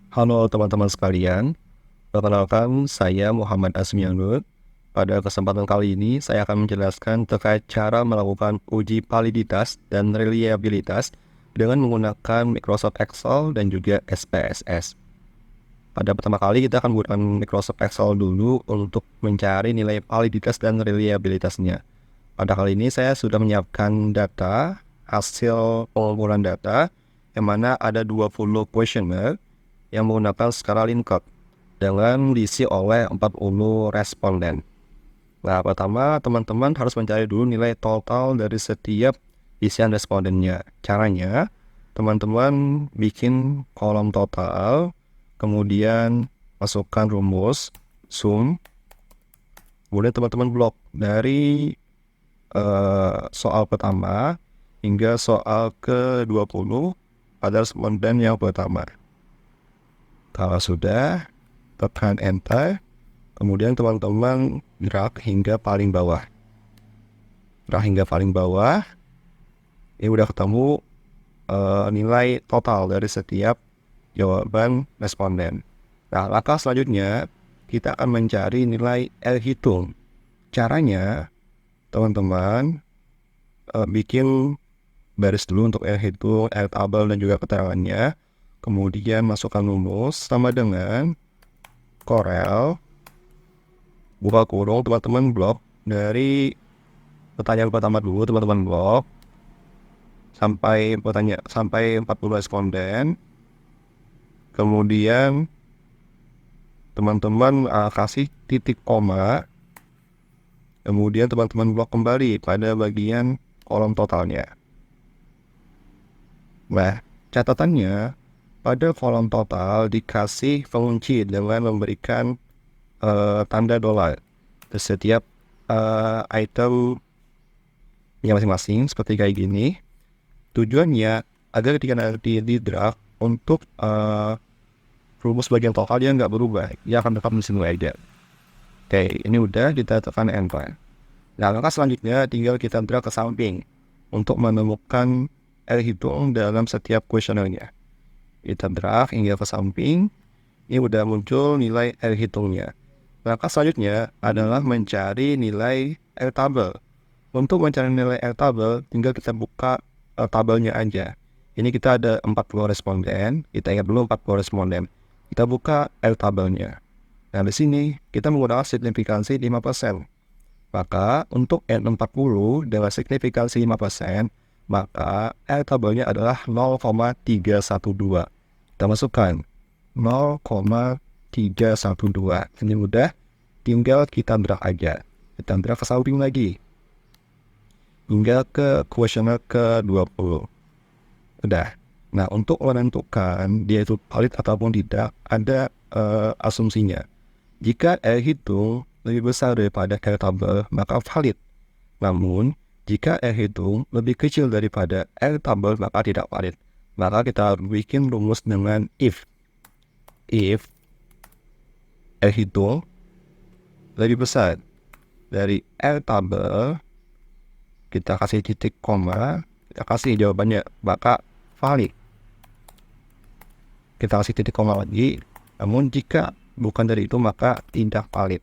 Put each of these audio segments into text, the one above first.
Halo teman-teman sekalian, perkenalkan saya Muhammad Asmianur. Pada kesempatan kali ini saya akan menjelaskan terkait cara melakukan uji validitas dan reliabilitas dengan menggunakan Microsoft Excel dan juga SPSS. Pada pertama kali kita akan menggunakan Microsoft Excel dulu untuk mencari nilai validitas dan reliabilitasnya. Pada kali ini saya sudah menyiapkan data, hasil pengumpulan data, yang mana ada 20 kuesioner yang menggunakan skala Likert dengan diisi oleh 40 responden. Nah, pertama teman-teman harus mencari dulu nilai total dari setiap isian respondennya. Caranya, teman-teman bikin kolom total, kemudian masukkan rumus, sum, kemudian teman-teman blok dari soal pertama hingga soal ke-20 pada responden yang pertama. Kalau sudah, tekan enter, kemudian teman-teman gerak hingga paling bawah. Ini udah ketemu nilai total dari setiap jawaban responden. Nah, langkah selanjutnya kita akan mencari nilai L hitung. Caranya, teman-teman bikin baris dulu untuk L hitung, L tabel dan juga keterangannya. Kemudian masukkan rumus sama dengan Corel, buka kurung, teman-teman blok dari pertanyaan pertama dulu, teman-teman blok sampai 40 responden. Kemudian teman-teman kasih titik koma. Kemudian teman-teman blok kembali pada bagian kolom totalnya. Nah, catatannya pada kolom total dikasih pengunci dengan memberikan tanda dolar ke setiap item yang masing-masing seperti kayak gini. Tujuannya agar ketika nanti di draft untuk rumus bagian total dia nggak berubah, dia akan tetap di sini aja. Oke, ini udah kita tekan enter. Nah, langkah selanjutnya tinggal kita drag ke samping untuk menemukan L hitung dalam setiap kuesionernya. Kita drag hingga ke samping, ini udah muncul nilai L hitungnya. Langkah selanjutnya adalah mencari nilai L tabel. Untuk mencari nilai L tabel, tinggal kita buka tabelnya aja. Ini kita ada 40 responden, kita ingat dulu 40 responden. Kita buka L tabelnya. Nah, di sini kita menggunakan signifikansi 5%. Maka untuk N40 dengan signifikansi 5%, maka L tabelnya adalah 0,312. Kita masukkan 0,312. Ini mudah, tinggal kita drag aja. Kita drag ke samping lagi hingga ke kuesioner ke-20. Udah. Nah, untuk menentukan dia itu valid ataupun tidak, ada asumsinya. Jika L hitung lebih besar daripada L tabel, maka valid. Namun, jika L hitung lebih kecil daripada L tabel, maka tidak valid. Maka kita harus bikin rumus dengan if. If L hitung lebih besar dari L tabel, kita kasih titik koma, kita kasih jawabannya, maka valid. Kita kasih titik koma lagi, namun jika bukan dari itu, maka tidak valid.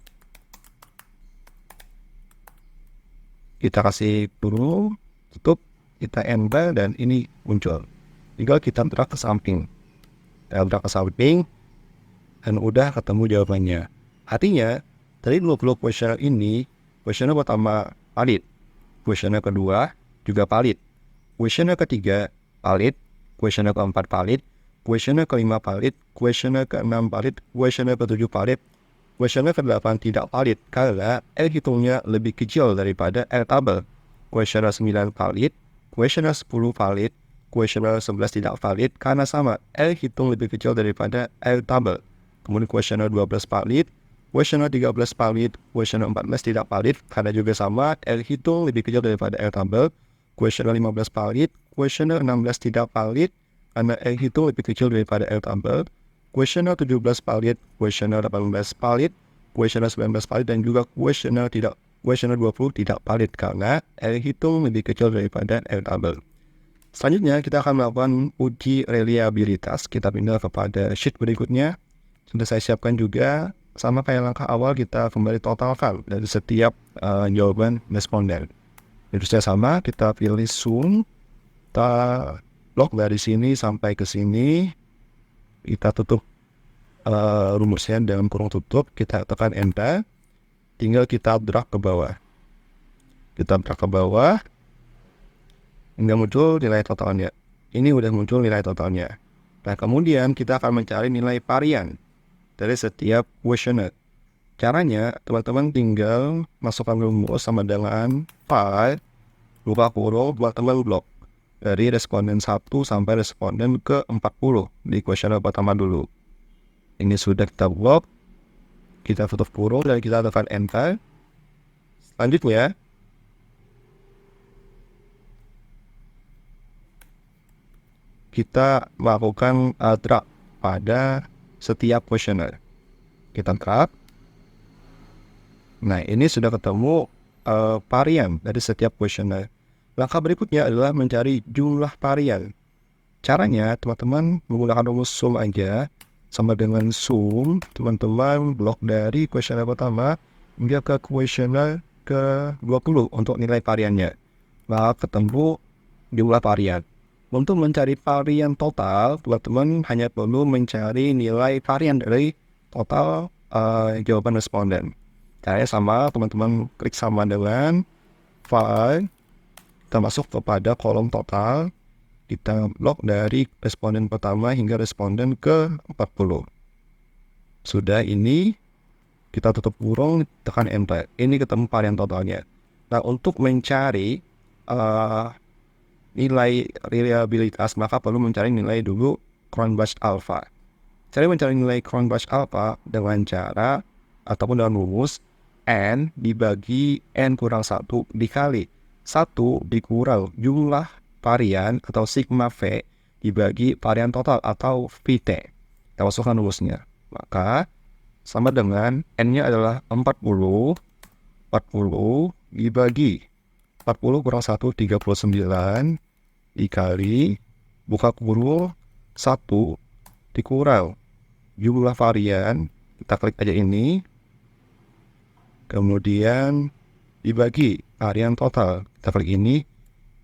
Kita kasih dulu, tutup, kita enter, dan ini muncul. Tinggal kita drag ke samping. Kita drag ke samping, dan udah ketemu jawabannya. Artinya, dari 20 kuesioner ini, kuesioner pertama valid. Kuesioner kedua juga valid. Kuesioner ketiga valid. Kuesioner keempat valid. Kuesioner kelima valid. Kuesioner keenam valid. Kuesioner ketujuh valid. Kuesioner ke-8 tidak valid karena L hitungnya lebih kecil daripada L tabel. Kuesioner 9 valid. Kuesioner 10 valid. Kuesioner 11 tidak valid karena sama, L hitung lebih kecil daripada L tabel. Kemudian kuesioner 12 valid. Kuesioner 13 valid. Kuesioner 14 tidak valid karena juga sama, L hitung lebih kecil daripada L tabel. Kuesioner 15 valid. Kuesioner 16 tidak valid karena L hitung lebih kecil daripada L tabel. Kuesioner 17 valid, kuesioner 18 valid, kuesioner 19 valid, dan juga kuesioner 20 tidak valid karena L hitung lebih kecil daripada L tabel. Selanjutnya kita akan melakukan uji reliabilitas. Kita pindah kepada sheet berikutnya. Sudah saya siapkan juga, sama kayak langkah awal kita kembali totalkan dari setiap jawaban responden. Terusnya sama, kita pilih zoom, kita lock dari sini sampai ke sini, kita tutup rumusnya dengan kurung tutup, kita tekan enter, tinggal kita drag ke bawah. Kita drag ke bawah, hingga muncul nilai totalnya. Ini udah muncul nilai totalnya. Nah, kemudian kita akan mencari nilai varian dari setiap kuesioner. Caranya, teman-teman tinggal masukkan rumus sama dengan file, buka kurung, buat teman blok. Dari responden 1 sampai responden ke-40 di kuesioner pertama dulu. Ini sudah kita blok, kita tutup kurung dan kita tekan enter. Selanjutnya, kita melakukan drag pada setiap kuesioner. Kita drag. Nah, ini sudah ketemu varian dari setiap kuesioner. Langkah berikutnya adalah mencari jumlah varian. Caranya, teman-teman menggunakan rumus sum aja. Sama dengan sum, teman-teman blok dari kuesioner pertama hingga ke kuesioner ke-20 untuk nilai variannya. Maka ketemu jumlah varian. Untuk mencari varian total, teman-teman hanya perlu mencari nilai varian dari total jawaban responden. Caranya sama, teman-teman klik sama dengan file, kita masuk kepada kolom total, kita blok dari responden pertama hingga responden ke-40. Sudah, ini kita tutup kurung, tekan enter. Ini ketemu varian totalnya. Nah, untuk mencari nilai reliabilitas, maka perlu mencari nilai dulu Cronbach alpha. Cara mencari nilai Cronbach alpha dengan cara ataupun dengan rumus N dibagi N kurang 1 dikali 1 dikurang jumlah varian atau sigma V dibagi varian total atau VT. Kita masukkan rumusnya. Maka sama dengan N-nya adalah 40 dibagi 40 kurang 1, 39 dikali buka kurung 1 dikurang jumlah varian, kita klik aja ini, kemudian dibagi varian total, kita klik ini,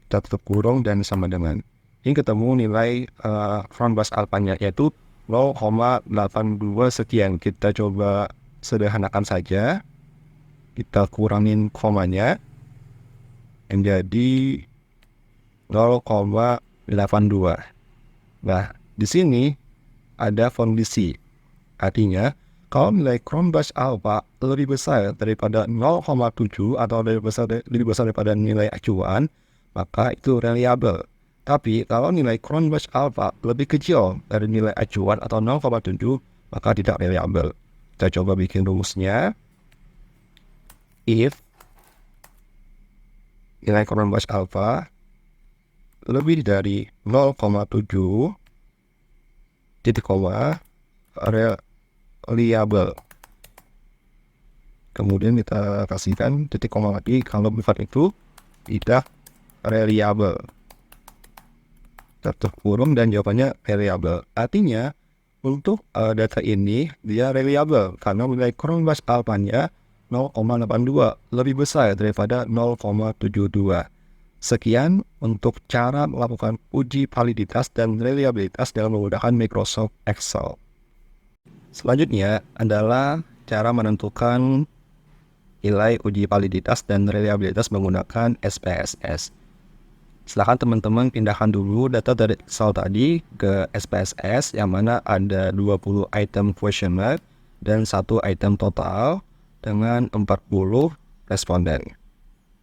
kita tutup kurung dan sama dengan ini ketemu nilai Cronbach alpha-nya yaitu 0,82 sekian. Kita coba sederhanakan saja, kita kurangin komanya menjadi 0,82. Nah, di sini ada kondisi, artinya kalau nilai Cronbach alpha lebih besar daripada 0,7 atau lebih besar daripada nilai acuan, maka itu reliable. Tapi kalau nilai Cronbach alpha lebih kecil dari nilai acuan atau 0,7, maka tidak reliable. Kita coba bikin rumusnya. If nilai Cronbach alpha lebih dari 0,7 titik koma reliable. Kemudian kita kasihkan titik koma lagi kalau bukan itu tidak reliable. Tutup kurung dan jawabannya reliable. Artinya untuk data ini dia reliable karena nilai Cronbach alpha-nya 0,82 lebih besar daripada 0,72. Sekian untuk cara melakukan uji validitas dan reliabilitas dalam menggunakan Microsoft Excel. Selanjutnya adalah cara menentukan nilai uji validitas dan reliabilitas menggunakan SPSS. Silakan teman-teman pindahkan dulu data dari Excel tadi ke SPSS yang mana ada 20 item questionnaire dan 1 item total dengan 40 responden.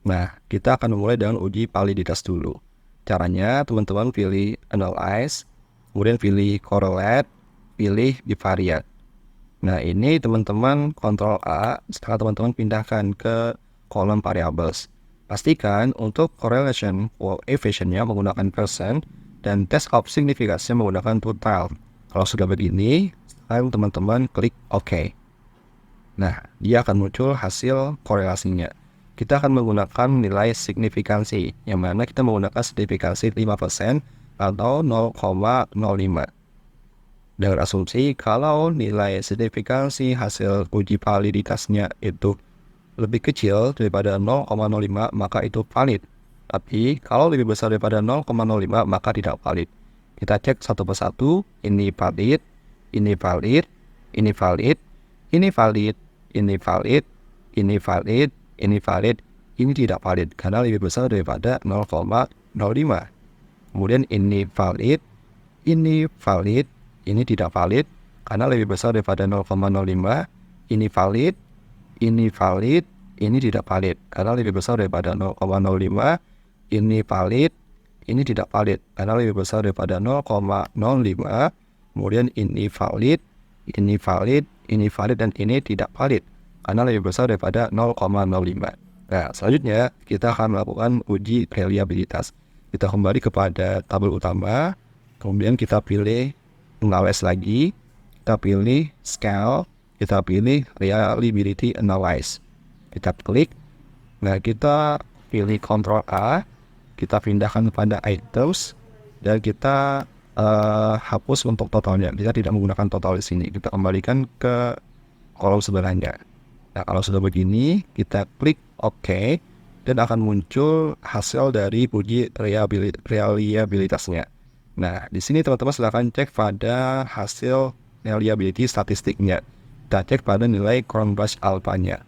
Nah, kita akan memulai dengan uji validitas dulu. Caranya, teman-teman pilih Analyze, kemudian pilih Correlate, pilih Bivariate. Nah, ini teman-teman Ctrl A, setelah teman-teman pindahkan ke kolom variables. Pastikan untuk correlation coefficient-nya menggunakan percent dan test of significance-nya menggunakan total. Kalau sudah begini, sekarang teman-teman klik OK. Nah, dia akan muncul hasil korelasinya. kita akan menggunakan nilai signifikansi, yang mana kita menggunakan signifikansi 5% atau 0,05. Dengan asumsi kalau nilai signifikansi hasil uji validitasnya itu lebih kecil daripada 0,05, maka itu valid. Tapi kalau lebih besar daripada 0,05, maka tidak valid. Kita cek satu persatu, ini valid, ini valid, ini valid, ini valid, ini valid, ini valid, ini valid, ini tidak valid karena lebih besar daripada 0,05. Kemudian ini valid, ini valid, ini tidak valid karena lebih besar daripada 0,05. Ini valid, ini valid, ini tidak valid karena lebih besar daripada 0,05. Ini valid, ini tidak valid karena lebih besar daripada 0,05. Kemudian ini valid, ini valid, ini valid, dan ini tidak valid karena lebih besar daripada 0,05. Nah, selanjutnya kita akan melakukan uji reliabilitas. Kita kembali kepada tabel utama, kemudian kita pilih Analyze lagi, kita pilih Scale, kita pilih Reliability Analyze. Kita klik, nah kita pilih Ctrl A, kita pindahkan kepada Items, dan kita hapus untuk totalnya. Kita tidak menggunakan total di sini, kita kembalikan ke kolom sebelahnya. Nah, kalau sudah begini, kita klik OK, dan akan muncul hasil dari uji reliabilitasnya. Nah, di sini teman-teman silahkan cek pada hasil reliability statistiknya. Kita cek pada nilai Cronbach alpha-nya.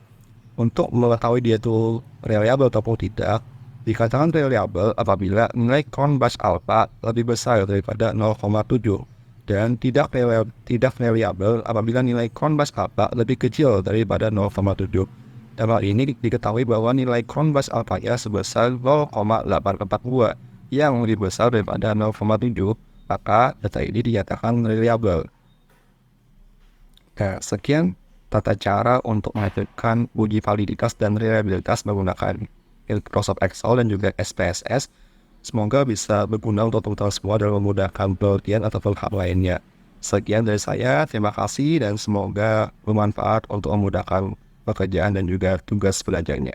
Untuk mengetahui dia itu reliable ataupun tidak, dikatakan reliable apabila nilai Cronbach alpha lebih besar daripada 0,7. Dan tidak reliable apabila nilai Cronbach alpha lebih kecil daripada 0,7. Dalam hal ini diketahui bahwa nilai Cronbach alpha-nya sebesar 0,842 yang lebih besar daripada 0,7, maka data ini dinyatakan reliable. Nah, sekian tata cara untuk melakukan uji validitas dan reliabilitas menggunakan Microsoft Excel dan juga SPSS. Semoga bisa berguna untuk teman-teman semua dalam memudahkan penelitian atau hal lainnya. Sekian dari saya, terima kasih dan semoga bermanfaat untuk memudahkan pekerjaan dan juga tugas belajarnya.